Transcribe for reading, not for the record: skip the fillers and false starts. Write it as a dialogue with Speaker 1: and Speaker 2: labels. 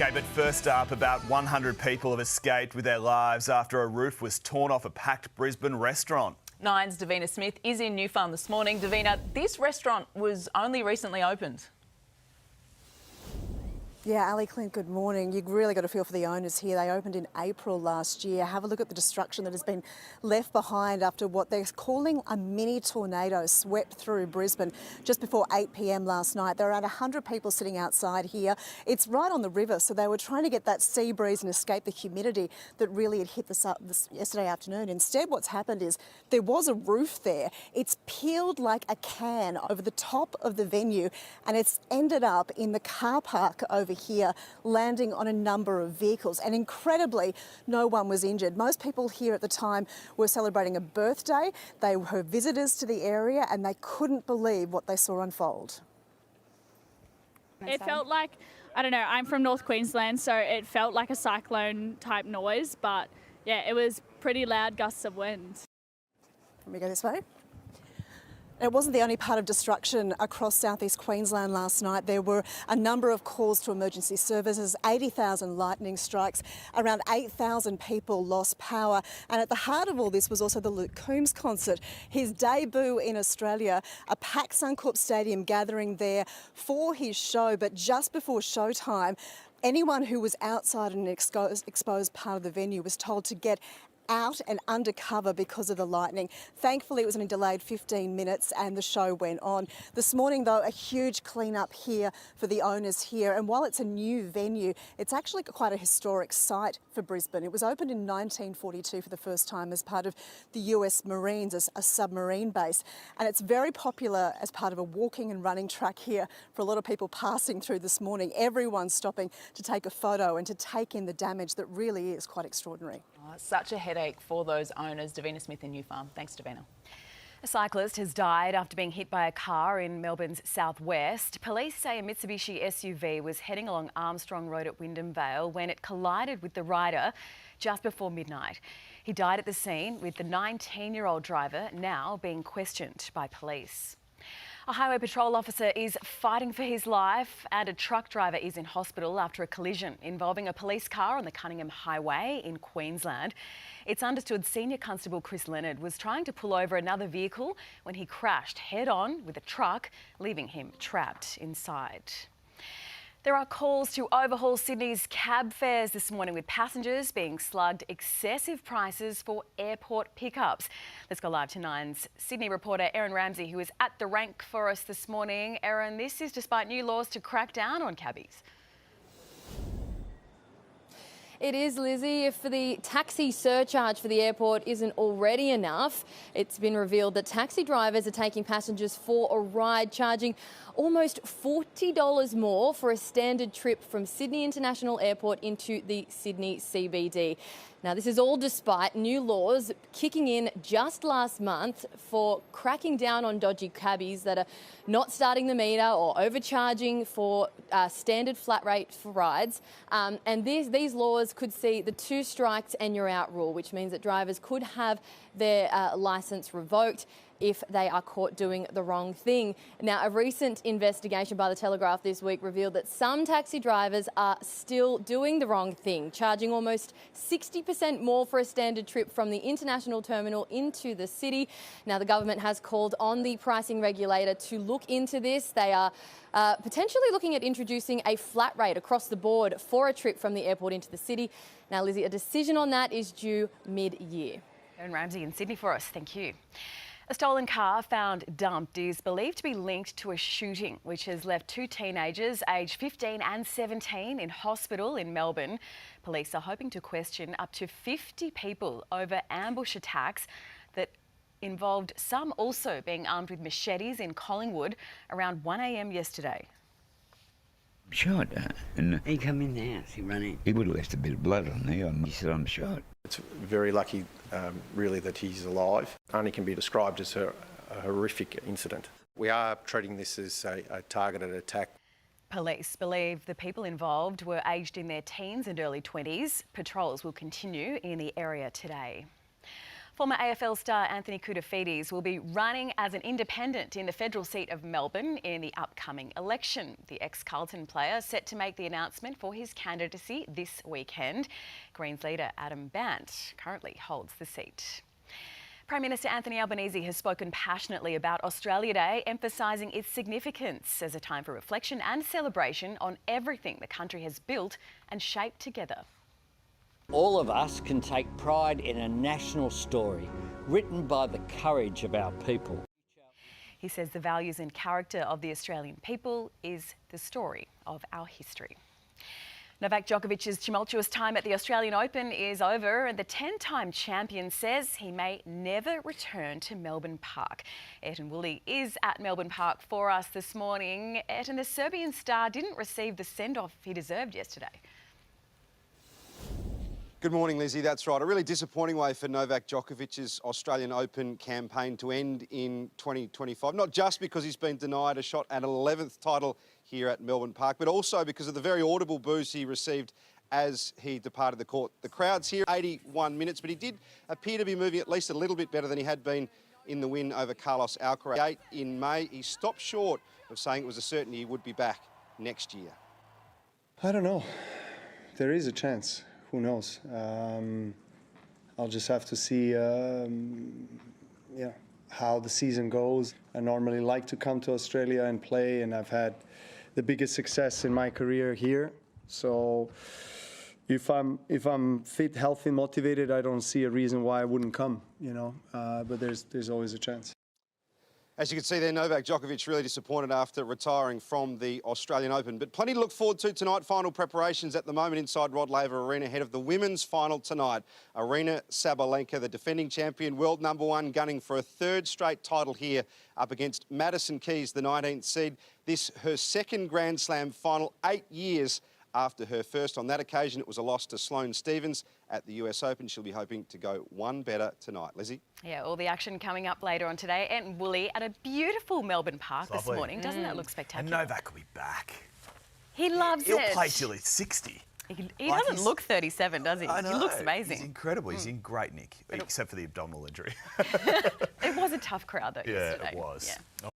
Speaker 1: Okay, but first up, about 100 people have escaped with their lives after a roof was torn off a packed Brisbane restaurant. Nine's Davina Smith is in New Farm this morning. Davina, this restaurant was only recently opened.
Speaker 2: Yeah, Ali Clint, good morning. You've really got a feel for the owners here. They opened in April last year. Have a look at the destruction that has been left behind after what they're calling a mini tornado swept through Brisbane just before 8 p.m. last night. There are around 100 people sitting outside here. It's right on the river, so they were trying to get that sea breeze and escape the humidity that really had hit this yesterday afternoon. Instead, what's happened is there was a roof there. It's peeled like a can over the top of the venue, and it's ended up in the car park over here, landing on a number of vehicles, and incredibly no one was injured. Most people here at the time were celebrating a birthday. They were visitors to the area and they couldn't believe what they saw unfold.
Speaker 3: It felt like, I don't know, I'm from North Queensland, so it felt like a cyclone type noise, but yeah, it was pretty loud gusts of wind.
Speaker 2: Let me go this way. It wasn't the only part of destruction across southeast Queensland last night. There were a number of calls to emergency services, 80,000 lightning strikes, around 8,000 people lost power. And at the heart of all this was also the Luke Combs concert. His debut in Australia, a packed Suncorp Stadium gathering there for his show. But just before showtime, anyone who was outside an exposed part of the venue was told to get out and undercover because of the lightning. Thankfully, it was only delayed 15 minutes and the show went on. This morning, though, a huge clean-up here for the owners here. And while it's a new venue, it's actually quite a historic site for Brisbane. It was opened in 1942 for the first time as part of the US Marines, as a submarine base. And it's very popular as part of a walking and running track here for a lot of people passing through this morning. Everyone's stopping to take a photo and to take in the damage that really is quite extraordinary.
Speaker 1: Oh, such a headache for those owners. Davina Smith in New Farm. Thanks, Davina. A cyclist has died after being hit by a car in Melbourne's southwest. Police say a Mitsubishi SUV was heading along Armstrong Road at Wyndham Vale when it collided with the rider just before midnight. He died at the scene, with the 19-year-old driver now being questioned by police. A highway patrol officer is fighting for his life, and a truck driver is in hospital after a collision involving a police car on the Cunningham Highway in Queensland. It's understood Senior Constable Chris Leonard was trying to pull over another vehicle when he crashed head-on with a truck, leaving him trapped inside. There are calls to overhaul Sydney's cab fares this morning, with passengers being slugged excessive prices for airport pickups. Let's go live to Nine's Sydney reporter Erin Ramsey, who is at the rank for us this morning. Erin, this is despite new laws to crack down on cabbies.
Speaker 4: It is, Lizzie. If the taxi surcharge for the airport isn't already enough, it's been revealed that taxi drivers are taking passengers for a ride, charging almost $40 more for a standard trip from Sydney International Airport into the Sydney CBD. Now, this is all despite new laws kicking in just last month for cracking down on dodgy cabbies that are not starting the meter or overcharging for standard flat rate for rides. And these laws could see the 2 strikes and you're out rule, which means that drivers could have their licence revoked if they are caught doing the wrong thing. Now, a recent investigation by The Telegraph this week revealed that some taxi drivers are still doing the wrong thing, charging almost 60% more for a standard trip from the international terminal into the city. Now, the government has called on the pricing regulator to look into this. They are potentially looking at introducing a flat rate across the board for a trip from the airport into the city. Now, Lizzie, a decision on that is due mid-year.
Speaker 1: Erin Ramsey in Sydney for us. Thank you. A stolen car found dumped is believed to be linked to a shooting which has left 2 teenagers aged 15 and 17 in hospital in Melbourne. Police are hoping to question up to 50 people over ambush attacks that involved some also being armed with machetes in Collingwood around 1 a.m. yesterday.
Speaker 5: Shot, and
Speaker 6: he come in the house, he ran in.
Speaker 5: he would have left a bit of blood on there. He said, I'm shot.
Speaker 7: It's very lucky, really, that he's alive. Only can be described as a horrific incident. We are treating this as a targeted attack.
Speaker 1: Police believe the people involved were aged in their teens and early 20s. Patrols will continue in the area today. Former AFL star Anthony Koutoufides will be running as an independent in the federal seat of Melbourne in the upcoming election. The ex-Carlton player set to make the announcement for his candidacy this weekend. Greens leader Adam Bandt currently holds the seat. Prime Minister Anthony Albanese has spoken passionately about Australia Day, emphasising its significance as a time for reflection and celebration on everything the country has built and shaped together.
Speaker 8: All of us can take pride in a national story written by the courage of our people.
Speaker 1: He says the values and character of the Australian people is the story of our history. Novak Djokovic's tumultuous time at the Australian Open is over, and the 10-time champion says he may never return to Melbourne Park. Ayrton Woolley is at Melbourne Park for us this morning. Ayrton, the Serbian star didn't receive the send-off he deserved yesterday.
Speaker 9: Good morning, Lizzie. That's right. A really disappointing way for Novak Djokovic's Australian Open campaign to end in 2025, not just because he's been denied a shot at an 11th title here at Melbourne Park, but also because of the very audible boos he received as he departed the court. The crowd's here 81 minutes, but he did appear to be moving at least a little bit better than he had been in the win over Carlos Alcaraz in May. He stopped short of saying it was a certainty he would be back next year.
Speaker 10: I don't know. There is a chance. Who knows? I'll just have to see how the season goes. I normally like to come to Australia and play, and I've had the biggest success in my career here. So if I'm fit, healthy, motivated, I don't see a reason why I wouldn't come, you know. But there's always a chance.
Speaker 9: As you can see there, Novak Djokovic really disappointed after retiring from the Australian Open. But plenty to look forward to tonight. Final preparations at the moment inside Rod Laver Arena ahead of the women's final tonight. Aryna Sabalenka, the defending champion, world #1, gunning for a third straight title here up against Madison Keys, the 19th seed. This her second Grand Slam final, 8 years after her first. On that occasion, it was a loss to Sloane Stephens at the US Open. She'll be hoping to go one better tonight. Lizzie?
Speaker 1: Yeah, all the action coming up later on today. And Woolley at a beautiful Melbourne Park this morning. Doesn't that look spectacular?
Speaker 11: And Novak will be back.
Speaker 1: He loves
Speaker 11: He'll
Speaker 1: it.
Speaker 11: play till he's 60.
Speaker 1: He doesn't look 37, does he?
Speaker 11: I know.
Speaker 1: He looks amazing.
Speaker 11: He's incredible. He's in great nick, except for the abdominal injury.
Speaker 1: It was a tough crowd though yesterday.
Speaker 11: Yeah, it was.
Speaker 1: Yeah.